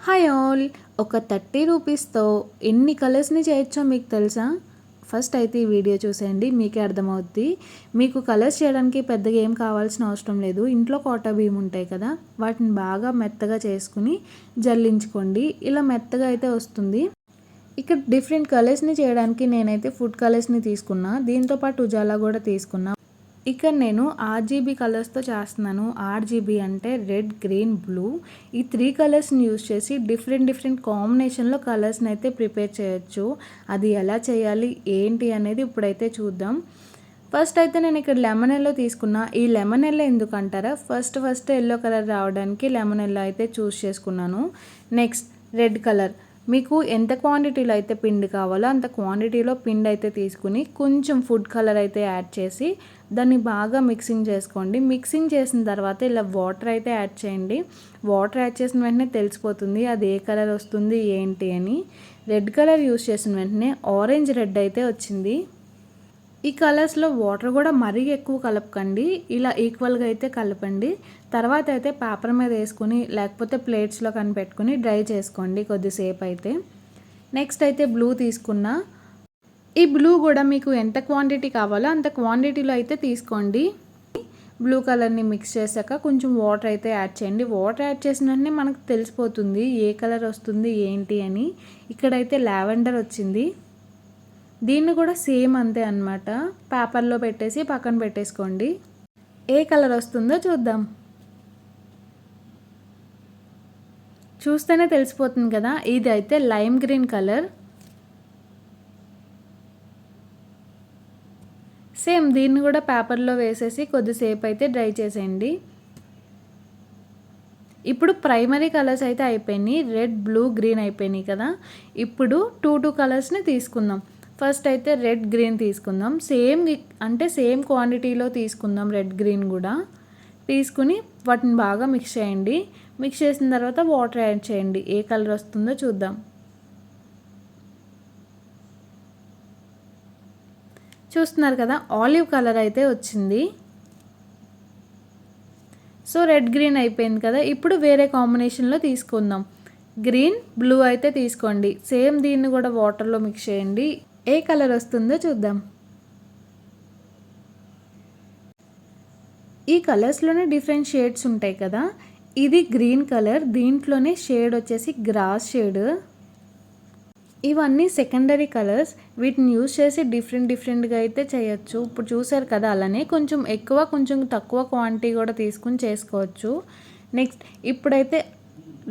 Hi all. ఒక 30 రూపీస్‌తో ఎన్ని కలర్స్‌ని చేయొచ్చో మీకు తెలుసా? ఫస్ట్ అయితే ఈ వీడియో చూసేయండి, మీకే అర్థమవుద్ది. మీకు కలర్స్ చేయడానికి పెద్దగా ఏం కావాల్సిన అవసరం లేదు. ఇంట్లో కోటా బియ్యం ఉంటాయి కదా, వాటిని బాగా మెత్తగా చేసుకుని జల్లించుకోండి. ఇలా మెత్తగా అయితే వస్తుంది. ఇక్కడ డిఫరెంట్ కలర్స్‌ని చేయడానికి నేనైతే ఫుడ్ కలర్స్‌ని తీసుకున్నా. దీంతో పాటు ఉజాలా కూడా తీసుకున్నా. ఇక్కడ నేను ఆర్జీబీ కలర్స్తో చేస్తున్నాను. ఆర్జీబీ అంటే రెడ్, గ్రీన్, బ్లూ. ఈ 3 కలర్స్ని యూజ్ చేసి డిఫరెంట్ కాంబినేషన్లో కలర్స్ని అయితే ప్రిపేర్ చేయొచ్చు. అది ఎలా చేయాలి ఏంటి అనేది ఇప్పుడైతే చూద్దాం. ఫస్ట్ అయితే నేను ఇక్కడ లెమన్ ఎల్లో తీసుకున్నా. ఈ లెమన్ ఎల్లో ఎందుకు అంటారా, ఫస్ట్ ఎల్లో కలర్ రావడానికి లెమన్ ఎల్లో అయితే చూస్ చేసుకున్నాను. Next red colour. మీకు ఎంత క్వాంటిటీలో అయితే పిండి కావాలో అంత క్వాంటిటీలో పిండి అయితే తీసుకుని కొంచెం ఫుడ్ కలర్ అయితే యాడ్ చేసి దాన్ని బాగా మిక్సింగ్ చేసుకోండి. మిక్సింగ్ చేసిన తర్వాత ఇలా వాటర్ అయితే యాడ్ చేయండి. వాటర్ యాడ్ చేసిన వెంటనే తెలిసిపోతుంది అది ఏ కలర్ వస్తుంది ఏంటి అని. రెడ్ కలర్ యూస్ చేసిన వెంటనే ఆరెంజ్ రెడ్ అయితే వచ్చింది. ఈ కలర్స్లో వాటర్ కూడా మరీ ఎక్కువ కలపకండి, ఇలా ఈక్వల్గా అయితే కలపండి. తర్వాత అయితే పేపర్ మీద వేసుకుని లేకపోతే ప్లేట్స్లో కనిపెట్టుకుని డ్రై చేసుకోండి కొద్దిసేపు అయితే. నెక్స్ట్ అయితే బ్లూ తీసుకున్నా. ఈ బ్లూ కూడా మీకు ఎంత క్వాంటిటీ కావాలో అంత క్వాంటిటీలో అయితే తీసుకోండి. బ్లూ కలర్ని మిక్స్ చేశాక కొంచెం వాటర్ అయితే యాడ్ చేయండి. వాటర్ యాడ్ చేసిన వెంటనే మనకు తెలిసిపోతుంది ఏ కలర్ వస్తుంది ఏంటి అని. ఇక్కడైతే లావెండర్ వచ్చింది. దీన్ని కూడా సేమ్ అంతే అన్నమాట. పేపర్లో పెట్టేసి పక్కన పెట్టేసుకోండి. ఏ కలర్ వస్తుందో చూద్దాం. చూస్తేనే తెలిసిపోతుంది కదా, ఇది అయితే లైమ్ గ్రీన్ కలర్. సేమ్ దీన్ని కూడా పేపర్లో వేసేసి కొద్దిసేపు అయితే డ్రై చేసేయండి. ఇప్పుడు ప్రైమరీ కలర్స్ అయితే అయిపోయినాయి. రెడ్, బ్లూ, గ్రీన్ అయిపోయినాయి కదా. ఇప్పుడు టూ కలర్స్ని తీసుకుందాం. ఫస్ట్ అయితే రెడ్, గ్రీన్ తీసుకుందాం. సేమ్ క్వాంటిటీలో తీసుకుందాం. రెడ్, గ్రీన్ కూడా తీసుకుని వాటిని బాగా మిక్స్ చేయండి. మిక్స్ చేసిన తర్వాత వాటర్ యాడ్ చేయండి. ఏ కలర్ వస్తుందో చూద్దాం. చూస్తున్నారు కదా, ఆలివ్ కలర్ అయితే వచ్చింది. సో రెడ్, గ్రీన్ అయిపోయింది కదా. ఇప్పుడు వేరే కాంబినేషన్లో తీసుకుందాం. గ్రీన్, బ్లూ అయితే తీసుకోండి. సేమ్ దీన్ని కూడా వాటర్లో మిక్స్ చేయండి. ఏ కలర్ వస్తుందో చూద్దాం. ఈ కలర్స్లోనే డిఫరెంట్ షేడ్స్ ఉంటాయి కదా. ఇది గ్రీన్ కలర్, దీంట్లోనే షేడ్ వచ్చేసి గ్రాస్ షేడ్. ఇవన్నీ సెకండరీ కలర్స్. వీటిని యూజ్ చేసి డిఫరెంట్గా అయితే చేయొచ్చు. ఇప్పుడు చూసారు కదా, అలానే కొంచెం ఎక్కువ కొంచెం తక్కువ క్వాంటిటీ కూడా తీసుకుని చేసుకోవచ్చు. నెక్స్ట్ ఇప్పుడైతే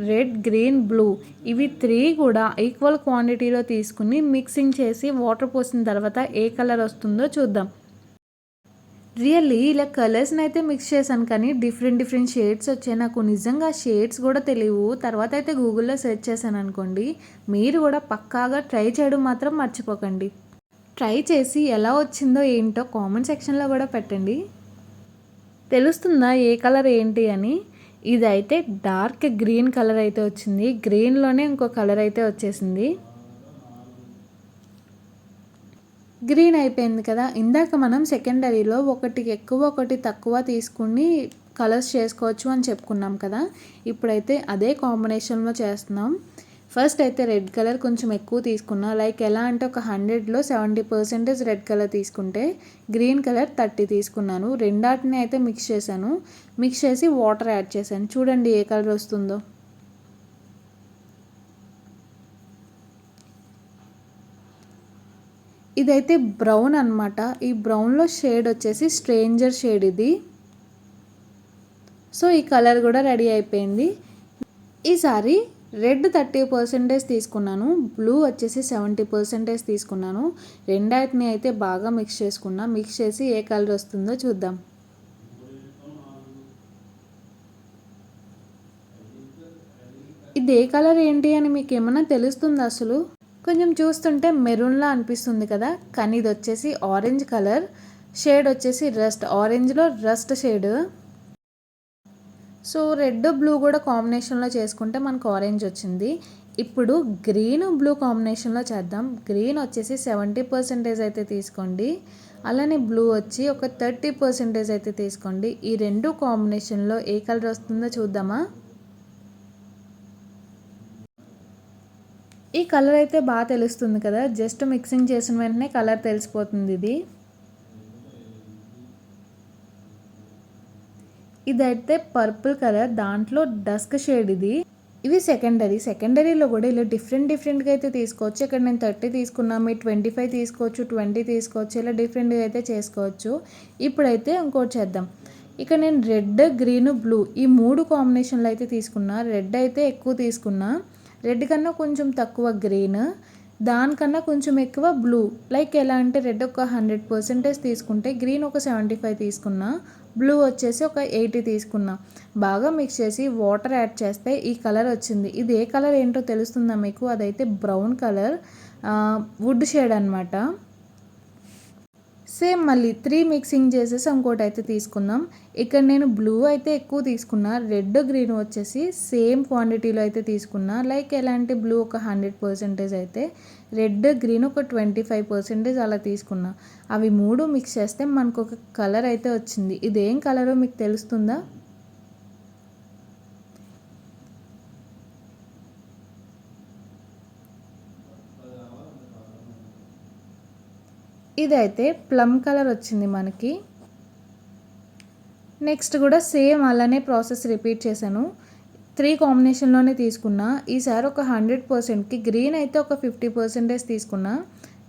రెడ్, గ్రీన్, బ్లూ ఇవి 3 కూడా ఈక్వల్ క్వాంటిటీలో తీసుకుని మిక్సింగ్ చేసి వాటర్ పోసిన తర్వాత ఏ కలర్ వస్తుందో చూద్దాం. రియల్లీ ఇలా కలర్స్ని అయితే మిక్స్ చేశాను కానీ డిఫరెంట్ షేడ్స్ వచ్చాయి. నాకు నిజంగా షేడ్స్ కూడా తెలియవు. తర్వాత అయితే గూగుల్లో సెర్చ్ చేశాను అనుకోండి. మీరు కూడా పక్కాగా ట్రై చేయడం మాత్రం మర్చిపోకండి. ట్రై చేసి ఎలా వచ్చిందో ఏంటో కామెంట్ సెక్షన్లో కూడా పెట్టండి. తెలుస్తుందా ఏ కలర్ ఏంటి అని. ఇదైతే డార్క్ గ్రీన్ కలర్ అయితే వచ్చింది. గ్రీన్లోనే ఇంకో కలర్ అయితే వచ్చేసింది. గ్రీన్ అయిపోయింది కదా. ఇందాక మనం సెకండరీలో ఒకటి ఎక్కువ ఒకటి తక్కువ తీసుకుని కలర్స్ చేసుకోవచ్చు అని చెప్పుకున్నాం కదా. ఇప్పుడైతే అదే కాంబినేషన్లో చేస్తున్నాం. ఫస్ట్ అయితే రెడ్ కలర్ కొంచెం ఎక్కువ తీసుకున్నా. లైక్ ఎలా అంటే ఒక 100లో 70% రెడ్ కలర్ తీసుకుంటే గ్రీన్ కలర్ 30 తీసుకున్నాను. రెండాటిని అయితే మిక్స్ చేశాను. మిక్స్ చేసి వాటర్ యాడ్ చేశాను. చూడండి ఏ కలర్ వస్తుందో. ఇదైతే బ్రౌన్ అన్నమాట. ఈ బ్రౌన్లో షేడ్ వచ్చేసి స్ట్రేంజర్ షేడ్ ఇది. సో ఈ కలర్ కూడా రెడీ అయిపోయింది. ఈసారి రెడ్ 30% తీసుకున్నాను, బ్లూ వచ్చేసి 70% తీసుకున్నాను. రెండాటిని అయితే బాగా మిక్స్ చేసుకున్నా. మిక్స్ చేసి ఏ కలర్ వస్తుందో చూద్దాం. ఇది ఏ కలర్ ఏంటి అని మీకు ఏమైనా తెలుస్తుందా అసలు? కొంచెం చూస్తుంటే మెరూన్లా అనిపిస్తుంది కదా, కానీ ఇది వచ్చేసి ఆరెంజ్ కలర్. షేడ్ వచ్చేసి రస్ట్, ఆరెంజ్లో rust shade. So red, blue కూడా కాంబినేషన్లో చేసుకుంటే మనకు ఆరెంజ్ వచ్చింది. ఇప్పుడు గ్రీన్, బ్లూ కాంబినేషన్లో చేద్దాం. గ్రీన్ వచ్చేసి 70% అయితే తీసుకోండి. అలానే బ్లూ వచ్చి ఒక 30% అయితే తీసుకోండి. ఈ రెండు కాంబినేషన్లో ఏ కలర్ వస్తుందో చూద్దామా. ఈ కలర్ అయితే బాగా తెలుస్తుంది కదా, జస్ట్ మిక్సింగ్ చేసిన వెంటనే కలర్ తెలిసిపోతుంది ఇది. ఇదైతే పర్పుల్ కలర్, దాంట్లో డస్క్ షేడ్ ఇది. ఇది సెకండరీలో కూడా ఇలా డిఫరెంట్గా అయితే తీసుకోవచ్చు. ఇక్కడ నేను 30 తీసుకున్నా, మీరు 25 తీసుకోవచ్చు, 20 తీసుకోవచ్చు, ఇలా డిఫరెంట్గా అయితే చేసుకోవచ్చు. ఇప్పుడైతే ఇంకోటి చేద్దాం. ఇక్కడ నేను రెడ్, గ్రీన్, బ్లూ ఈ 3 కాంబినేషన్లు అయితే తీసుకున్నా. రెడ్ అయితే ఎక్కువ తీసుకున్నా, రెడ్ కన్నా కొంచెం తక్కువ గ్రీన్, దానికన్నా కొంచెం ఎక్కువ బ్లూ. లైక్ ఎలా అంటే రెడ్ ఒక 100% తీసుకుంటే గ్రీన్ ఒక 75 తీసుకున్నా, బ్లూ వచ్చేసి ఒక 80 తీసుకున్నా. బాగా మిక్స్ చేసి వాటర్ యాడ్ చేస్తే ఈ కలర్ వచ్చింది. ఇది ఏ కలర్ ఏంటో తెలుస్తుందా మీకు? అదైతే బ్రౌన్ కలర్, వుడ్ షేడ్ అనమాట. సేమ్ మళ్ళీ 3 మిక్సింగ్ చేసేసి ఇంకోటి అయితే తీసుకుందాం. ఇక్కడ నేను బ్లూ అయితే ఎక్కువ తీసుకున్నా, రెడ్, గ్రీన్ వచ్చేసి సేమ్ క్వాంటిటీలో అయితే తీసుకున్నా. లైక్ ఎలాంటి బ్లూ ఒక 100% అయితే, రెడ్, గ్రీన్ ఒక 25% అలా తీసుకున్నా. అవి 3 మిక్స్ చేస్తే మనకు ఒక కలర్ అయితే వచ్చింది. ఇదేం కలరో మీకు తెలుస్తుందా? ఇదైతే ప్లమ్ కలర్ వచ్చింది మనకి. నెక్స్ట్ కూడా సేమ్ అలానే ప్రాసెస్ రిపీట్ చేశాను. 3 కాంబినేషన్లోనే తీసుకున్నా. ఈసారి ఒక 100%కి గ్రీన్ అయితే ఒక 50% తీసుకున్నా,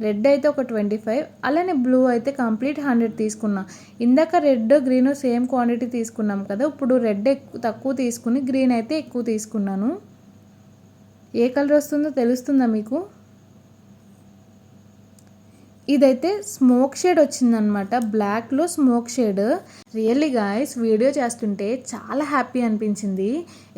రెడ్ అయితే ఒక 25, అలానే బ్లూ అయితే కంప్లీట్ 100 తీసుకున్నా. ఇందాక రెడ్, గ్రీన్ సేమ్ క్వాంటిటీ తీసుకున్నాం కదా, ఇప్పుడు రెడ్ తక్కువ తీసుకుని గ్రీన్ అయితే ఎక్కువ తీసుకున్నాను. ఏ కలర్ వస్తుందో తెలుస్తుందా మీకు? ఇదైతే స్మోక్ షేడ్ వచ్చిందనమాట, బ్లాక్లో smoke shade. Really guys, video చేస్తుంటే చాలా హ్యాపీ అనిపించింది.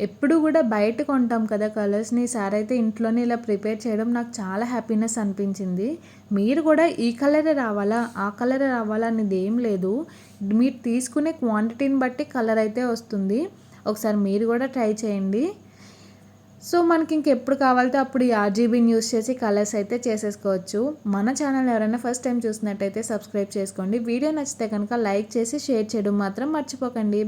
ఎప్పుడు కూడా బయట కొంటాం కదా కలర్స్ని, సార్ అయితే ఇంట్లోనే ఇలా ప్రిపేర్ చేయడం నాకు చాలా హ్యాపీనెస్ అనిపించింది. మీరు కూడా ఈ కలరే రావాలా, ఆ కలరే రావాలా అనేది ఏం లేదు, మీరు తీసుకునే క్వాంటిటీని బట్టి కలర్ అయితే వస్తుంది. ఒకసారి మీరు కూడా ట్రై చేయండి. సో మనకి ఇంకెప్పుడు కావాలితే అప్పుడు ఈ ఆర్జీబీని యూస్ చేసి కలర్స్ అయితే చేసేసుకోవచ్చు. మన ఛానల్ ఎవరైనా ఫస్ట్ టైం చూసినట్టయితే సబ్స్క్రైబ్ చేసుకోండి. వీడియో నచ్చితే కనుక లైక్ చేసి షేర్ చేయడం మాత్రం మర్చిపోకండి.